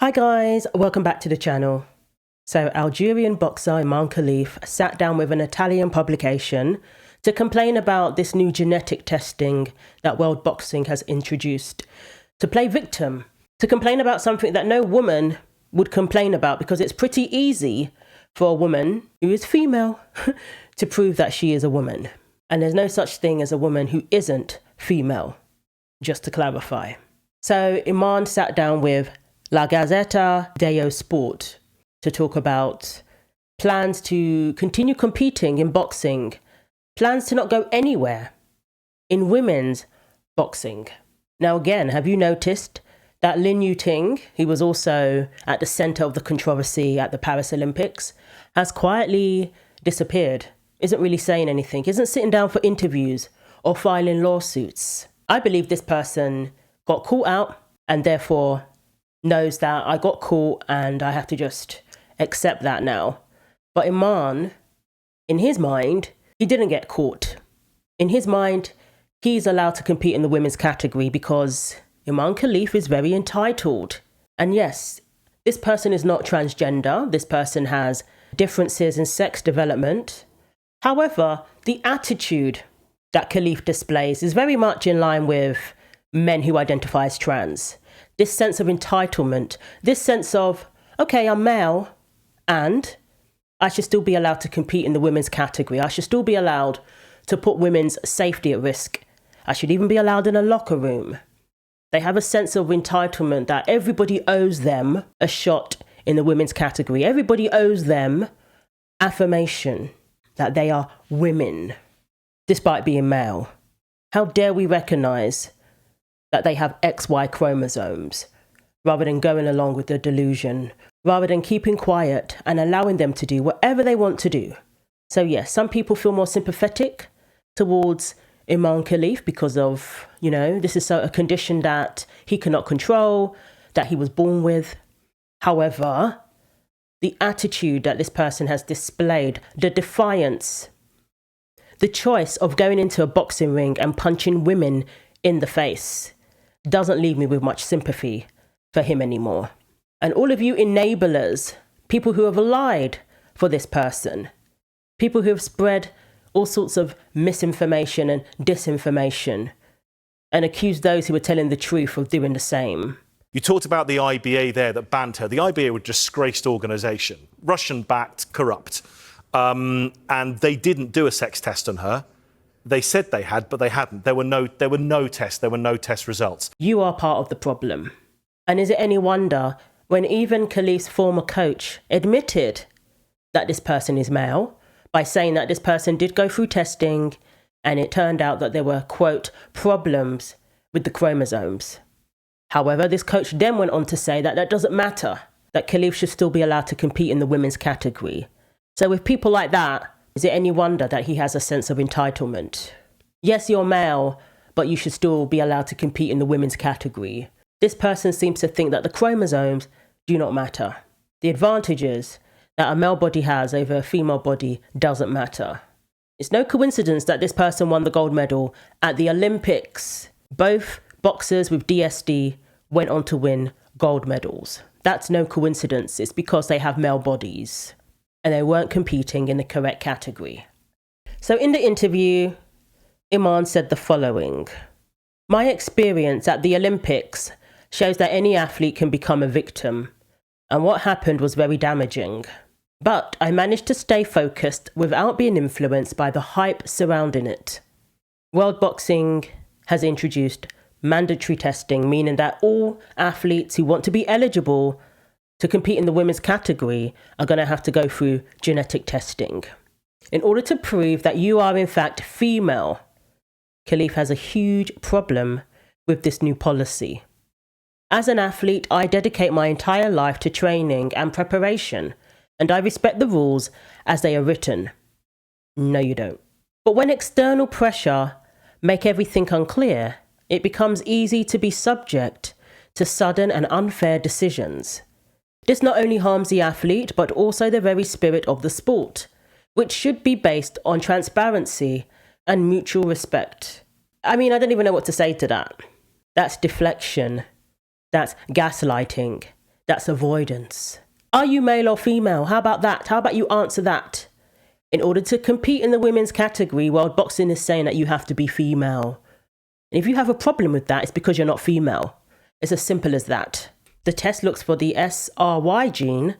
Hi guys, welcome back to the channel. So Algerian boxer Imane Khelif sat down with an Italian publication to complain about this new genetic testing that World Boxing has introduced, to play victim, to complain about something that no woman would complain about because it's pretty easy for a woman who is female to prove that she is a woman. And there's no such thing as a woman who isn't female, just to clarify. So Imane sat down with La Gazzetta dello Sport to talk about plans to continue competing in boxing, plans to not go anywhere in women's boxing. Now again, have you noticed that Lin Yuting, who was also at the center of the controversy at the Paris Olympics, has quietly disappeared, isn't really saying anything, isn't sitting down for interviews or filing lawsuits. I believe this person got caught out and therefore knows that I got caught and I have to just accept that now. But Imane, in his mind, he didn't get caught. In his mind, he's allowed to compete in the women's category because Imane Khalif is very entitled. And yes, this person is not transgender. This person has differences in sex development. However, the attitude that Khalif displays is very much in line with men who identify as trans. This sense of entitlement, this sense of, okay, I'm male and I should still be allowed to compete in the women's category. I should still be allowed to put women's safety at risk. I should even be allowed in a locker room. They have a sense of entitlement that everybody owes them a shot in the women's category. Everybody owes them affirmation that they are women, despite being male. How dare we recognize that they have XY chromosomes, rather than going along with the delusion, rather than keeping quiet and allowing them to do whatever they want to do. So yes, some people feel more sympathetic towards Imane Khalif because of, this is a condition that he cannot control, that he was born with. However, the attitude that this person has displayed, the defiance, the choice of going into a boxing ring and punching women in the face, doesn't leave me with much sympathy for him anymore. And all of you enablers, people who have lied for this person, people who have spread all sorts of misinformation and disinformation and accused those who are telling the truth of doing the same. You talked about the IBA there that banned her. The IBA were a disgraced organisation, Russian-backed, corrupt. And they didn't do a sex test on her. They said they had, but they hadn't. There were no tests. There were no test results. You are part of the problem. And is it any wonder when even Khalif's former coach admitted that this person is male by saying that this person did go through testing and it turned out that there were, quote, problems with the chromosomes. However, this coach then went on to say that that doesn't matter, that Khalif should still be allowed to compete in the women's category. So with people like that, is it any wonder that he has a sense of entitlement? Yes, you're male, but you should still be allowed to compete in the women's category. This person seems to think that the chromosomes do not matter. The advantages that a male body has over a female body doesn't matter. It's no coincidence that this person won the gold medal at the Olympics. Both boxers with DSD went on to win gold medals. That's no coincidence. It's because they have male bodies and they weren't competing in the correct category. So in the interview, Imane said the following: "My experience at the Olympics shows that any athlete can become a victim, and what happened was very damaging. But I managed to stay focused without being influenced by the hype surrounding it. World Boxing has introduced mandatory testing, meaning that all athletes who want to be eligible to compete in the women's category are going to have to go through genetic testing in order to prove that you are in fact female." Khalif has a huge problem with this new policy. "As an athlete, I dedicate my entire life to training and preparation, and I respect the rules as they are written." No, you don't. "But when external pressure make everything unclear, it becomes easy to be subject to sudden and unfair decisions. This not only harms the athlete, but also the very spirit of the sport, which should be based on transparency and mutual respect." I mean, I don't even know what to say to that. That's deflection. That's gaslighting. That's avoidance. Are you male or female? How about that? How about you answer that? In order to compete in the women's category, world boxing is saying that you have to be female. And if you have a problem with that, it's because you're not female. It's as simple as that. The test looks for the SRY gene,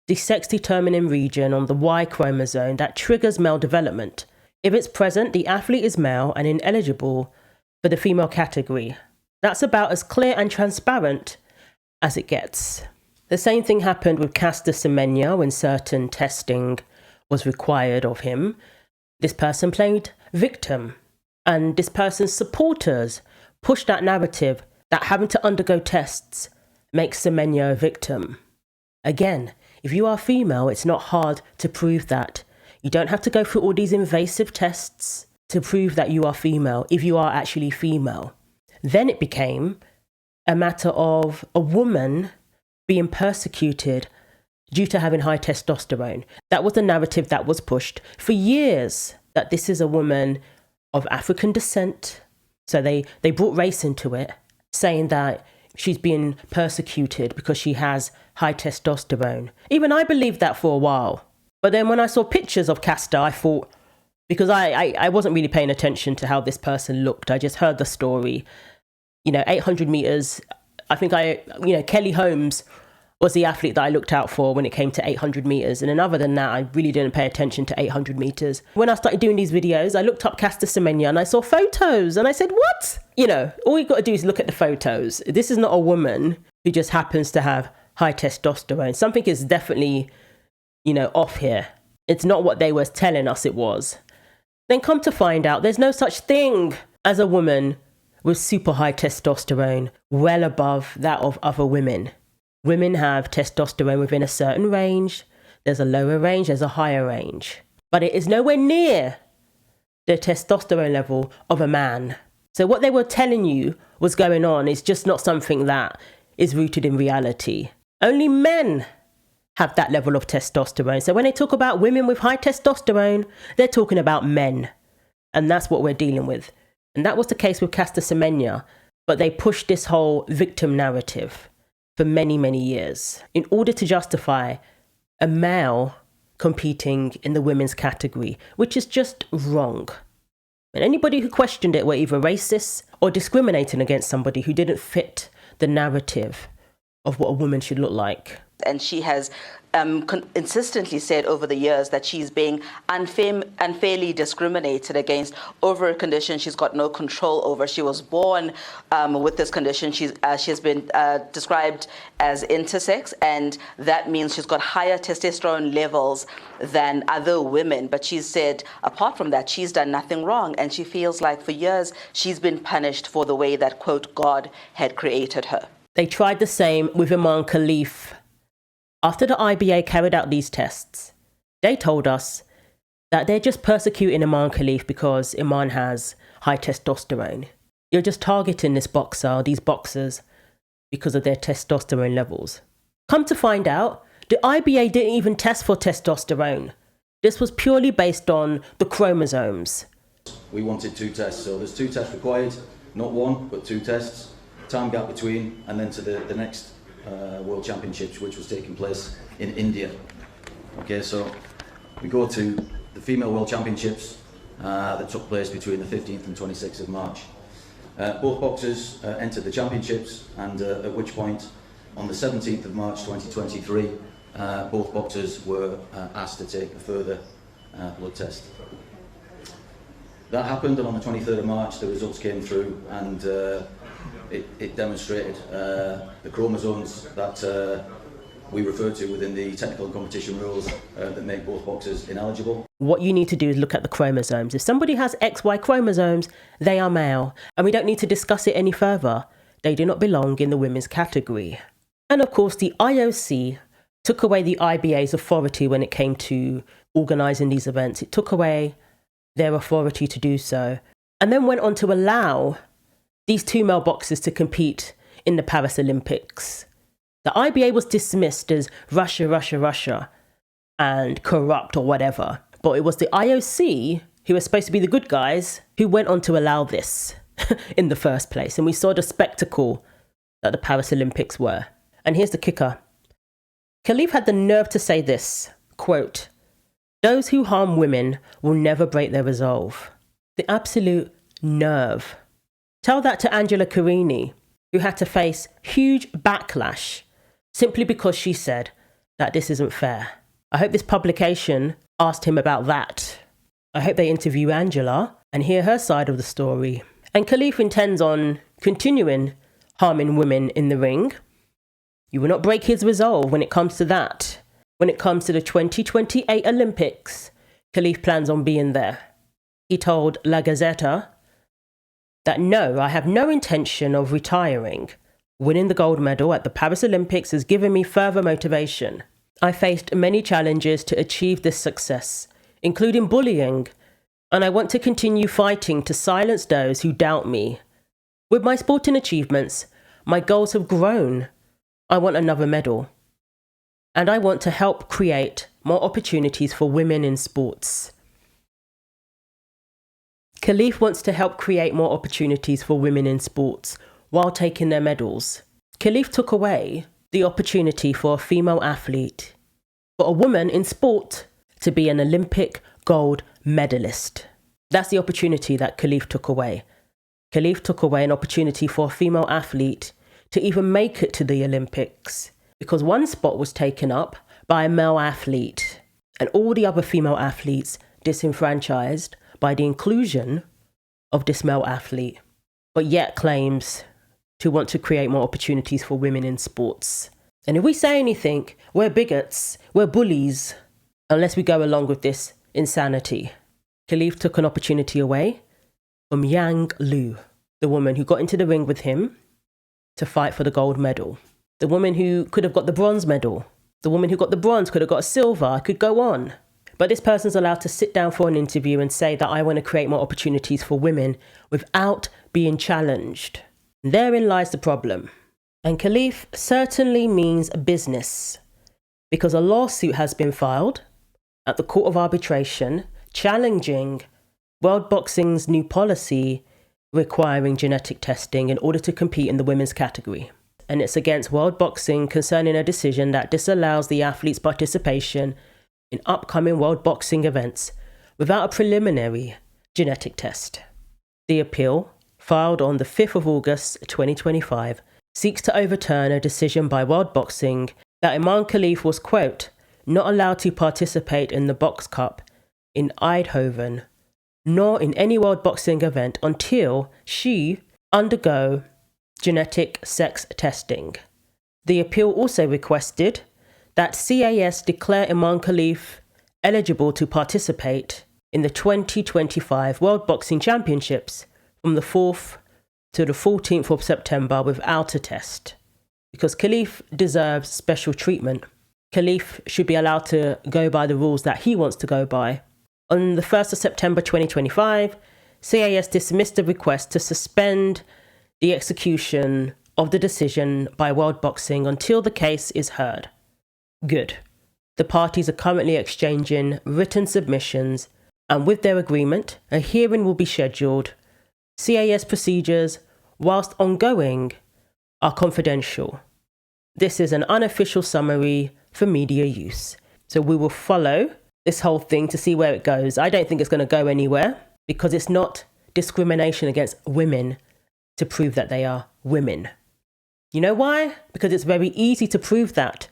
the sex-determining region on the Y chromosome that triggers male development. If it's present, the athlete is male and ineligible for the female category. That's about as clear and transparent as it gets. The same thing happened with Caster Semenya when certain testing was required of him. This person played victim, and this person's supporters pushed that narrative that having to undergo tests makes Semenya a victim. Again, if you are female, it's not hard to prove that. You don't have to go through all these invasive tests to prove that you are female, if you are actually female. Then it became a matter of a woman being persecuted due to having high testosterone. That was the narrative that was pushed for years, that this is a woman of African descent. So they brought race into it, saying that she's being persecuted because she has high testosterone. Even I believed that for a while. But then when I saw pictures of Caster, I thought, because I wasn't really paying attention to how this person looked. I just heard the story. 800 meters. I think Kelly Holmes was the athlete that I looked out for when it came to 800 meters. And then other than that, I really didn't pay attention to 800 meters. When I started doing these videos, I looked up Caster Semenya and I saw photos and I said, what? All you've got to do is look at the photos. This is not a woman who just happens to have high testosterone. Something is definitely, off here. It's not what they were telling us it was. Then come to find out, there's no such thing as a woman with super high testosterone, well above that of other women. Women have testosterone within a certain range. There's a lower range, there's a higher range. But it is nowhere near the testosterone level of a man. So what they were telling you was going on is just not something that is rooted in reality. Only men have that level of testosterone. So when they talk about women with high testosterone, they're talking about men. And that's what we're dealing with. And that was the case with Caster Semenya. But they pushed this whole victim narrative for many, many years in order to justify a male competing in the women's category, which is just wrong. And anybody who questioned it were either racist or discriminating against somebody who didn't fit the narrative of what a woman should look like. And she has consistently said over the years that she's being unfairly discriminated against over a condition she's got no control over. She was born with this condition. She has been described as intersex, and that means she's got higher testosterone levels than other women. But she's said, apart from that, she's done nothing wrong, and she feels like for years she's been punished for the way that, quote, God had created her. They tried the same with Imane Khelif. After the IBA carried out these tests, they told us that they're just persecuting Imane Khelif because Imane has high testosterone. You're just targeting this boxer, these boxers, because of their testosterone levels. Come to find out, the IBA didn't even test for testosterone. This was purely based on the chromosomes. We wanted 2 tests, so there's 2 tests required, not 1, but 2 tests. Time gap between, and then to the next World Championships, which was taking place in India. Okay, so we go to the female World Championships that took place between the 15th and 26th of March. Both boxers entered the championships, and at which point, on the 17th of March 2023, both boxers were asked to take a further blood test. That happened, and on the 23rd of March, the results came through, and it demonstrated the chromosomes that we refer to within the technical and competition rules that make both boxers ineligible. What you need to do is look at the chromosomes. If somebody has XY chromosomes, they are male. And we don't need to discuss it any further. They do not belong in the women's category. And of course, the IOC took away the IBA's authority when it came to organising these events. It took away their authority to do so. And then went on to allow these 2 male boxers to compete in the Paris Olympics. The IBA was dismissed as Russia, and corrupt or whatever. But it was the IOC, who were supposed to be the good guys, who went on to allow this in the first place. And we saw the spectacle that the Paris Olympics were. And here's the kicker. Khalif had the nerve to say this, quote, "Those who harm women will never break their resolve." The absolute nerve. Tell that to Angela Carini, who had to face huge backlash simply because she said that this isn't fair. I hope this publication asked him about that. I hope they interview Angela and hear her side of the story. And Khalif intends on continuing harming women in the ring. You will not break his resolve when it comes to that. When it comes to the 2028 Olympics, Khalif plans on being there. He told La Gazzetta that no, I have no intention of retiring. Winning the gold medal at the Paris Olympics has given me further motivation. I faced many challenges to achieve this success, including bullying, and I want to continue fighting to silence those who doubt me. With my sporting achievements, my goals have grown. I want another medal. And I want to help create more opportunities for women in sports. Khalif wants to help create more opportunities for women in sports while taking their medals. Khalif took away the opportunity for a female athlete, for a woman in sport to be an Olympic gold medalist. That's the opportunity that Khalif took away. Khalif took away an opportunity for a female athlete to even make it to the Olympics, because one spot was taken up by a male athlete and all the other female athletes disenfranchised by the inclusion of this male athlete, but yet claims to want to create more opportunities for women in sports. And if we say anything, we're bigots, we're bullies, unless we go along with this insanity. Khalif took an opportunity away from Yang Lu, the woman who got into the ring with him to fight for the gold medal. The woman who could have got the bronze medal. The woman who got the bronze could have got a silver. I could go on. But this person's allowed to sit down for an interview and say that I want to create more opportunities for women without being challenged. And therein lies the problem. And Khalif certainly means business, because a lawsuit has been filed at the Court of Arbitration challenging World Boxing's new policy requiring genetic testing in order to compete in the women's category. And it's against World Boxing concerning a decision that disallows the athlete's participation in upcoming World Boxing events without a preliminary genetic test. The appeal, filed on the 5th of August 2025, seeks to overturn a decision by World Boxing that Imane Khelif was, quote, not allowed to participate in the Box Cup in Eindhoven, nor in any World Boxing event until she undergo genetic sex testing. The appeal also requested that CAS declare Imane Khelif eligible to participate in the 2025 World Boxing Championships from the 4th to the 14th of September without a test, because Khelif deserves special treatment. Khelif should be allowed to go by the rules that he wants to go by. On the 1st of September 2025, CAS dismissed the request to suspend the execution of the decision by World Boxing until the case is heard. Good. The parties are currently exchanging written submissions, and with their agreement, a hearing will be scheduled. CAS procedures, whilst ongoing, are confidential. This is an unofficial summary for media use. So we will follow this whole thing to see where it goes. I don't think it's going to go anywhere, because it's not discrimination against women to prove that they are women. You know why? Because it's very easy to prove that.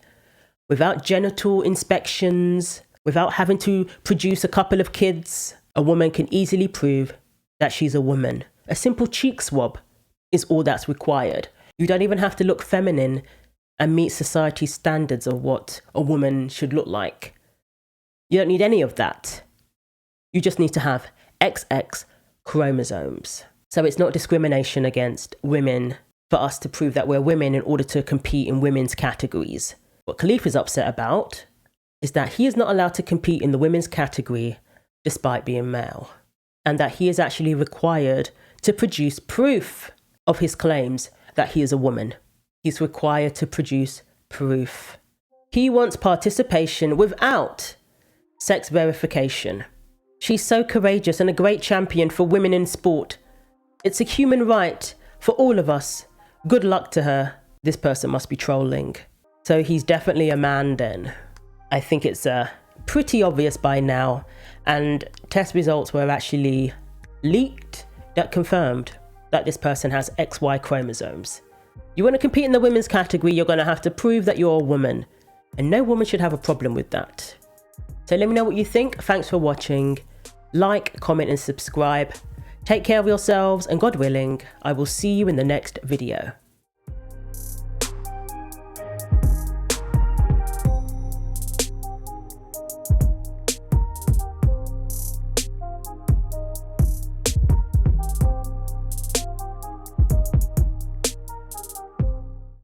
Without genital inspections, without having to produce a couple of kids, a woman can easily prove that she's a woman. A simple cheek swab is all that's required. You don't even have to look feminine and meet society's standards of what a woman should look like. You don't need any of that. You just need to have XX chromosomes. So it's not discrimination against women for us to prove that we're women in order to compete in women's categories. What Khalif is upset about is that he is not allowed to compete in the women's category despite being male, and that he is actually required to produce proof of his claims that he is a woman. He's required to produce proof. He wants participation without sex verification. She's so courageous and a great champion for women in sport. It's a human right for all of us. Good luck to her. This person must be trolling. So he's definitely a man then. I think it's pretty obvious by now, and test results were actually leaked that confirmed that this person has XY chromosomes. You want to compete in the women's category, you're going to have to prove that you're a woman, and no woman should have a problem with that. So let me know what you think. Thanks for watching. Like, comment and subscribe. Take care of yourselves, and God willing, I will see you in the next video.